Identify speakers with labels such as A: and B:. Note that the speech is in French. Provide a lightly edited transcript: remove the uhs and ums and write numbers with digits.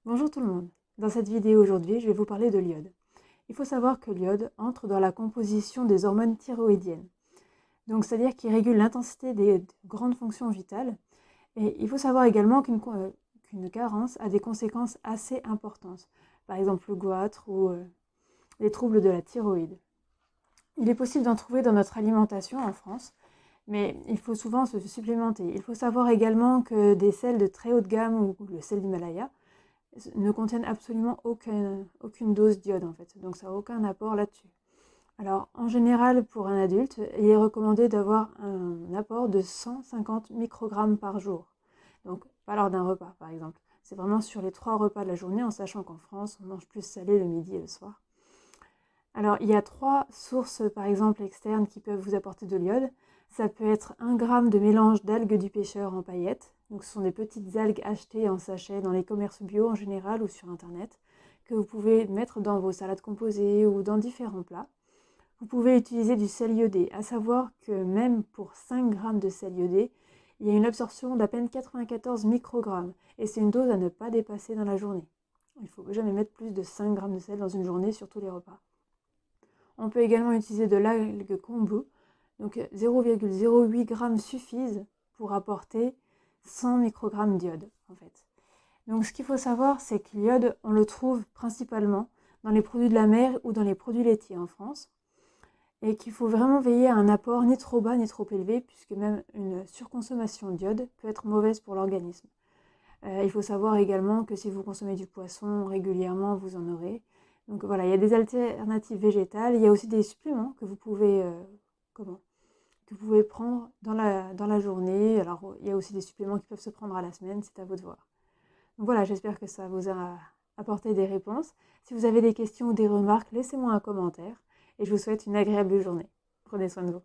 A: Bonjour tout le monde. Dans cette vidéo aujourd'hui, je vais vous parler de l'iode. Il faut savoir que l'iode entre dans la composition des hormones thyroïdiennes. Donc, c'est-à-dire qu'il régule l'intensité des grandes fonctions vitales. Et il faut savoir également qu'une carence a des conséquences assez importantes. Par exemple, le goitre ou les troubles de la thyroïde. Il est possible d'en trouver dans notre alimentation en France, mais il faut souvent se supplémenter. Il faut savoir également que des sels de très haute gamme ou le sel d'Himalaya ne contiennent absolument aucune dose d'iode en fait, donc ça n'a aucun apport là-dessus. Alors en général pour un adulte, il est recommandé d'avoir un apport de 150 microgrammes par jour, donc pas lors d'un repas par exemple. C'est vraiment sur les 3 repas de la journée, en sachant qu'en France on mange plus salé le midi et le soir. Alors il y a 3 sources par exemple externes qui peuvent vous apporter de l'iode. Ça peut être 1 gramme de mélange d'algues du pêcheur en paillettes. Donc ce sont des petites algues achetées en sachet dans les commerces bio en général ou sur internet, que vous pouvez mettre dans vos salades composées ou dans différents plats. Vous pouvez utiliser du sel iodé, à savoir que même pour 5 grammes de sel iodé, il y a une absorption d'à peine 94 microgrammes, et c'est une dose à ne pas dépasser dans la journée. Il ne faut jamais mettre plus de 5 grammes de sel dans une journée sur tous les repas. On peut également utiliser de l'algue kombu, donc 0,08 g suffisent pour apporter 100 microgrammes d'iode en fait. Donc ce qu'il faut savoir, c'est que l'iode, on le trouve principalement dans les produits de la mer ou dans les produits laitiers en France, et qu'il faut vraiment veiller à un apport ni trop bas ni trop élevé, puisque même une surconsommation d'iode peut être mauvaise pour l'organisme. Il faut savoir également que si vous consommez du poisson régulièrement, vous en aurez. Donc voilà, il y a des alternatives végétales, il y a aussi des suppléments que vous pouvez prendre dans la journée. Alors, il y a aussi des suppléments qui peuvent se prendre à la semaine, c'est à vous de voir. Donc voilà, j'espère que ça vous a apporté des réponses. Si vous avez des questions ou des remarques, laissez-moi un commentaire et je vous souhaite une agréable journée. Prenez soin de vous.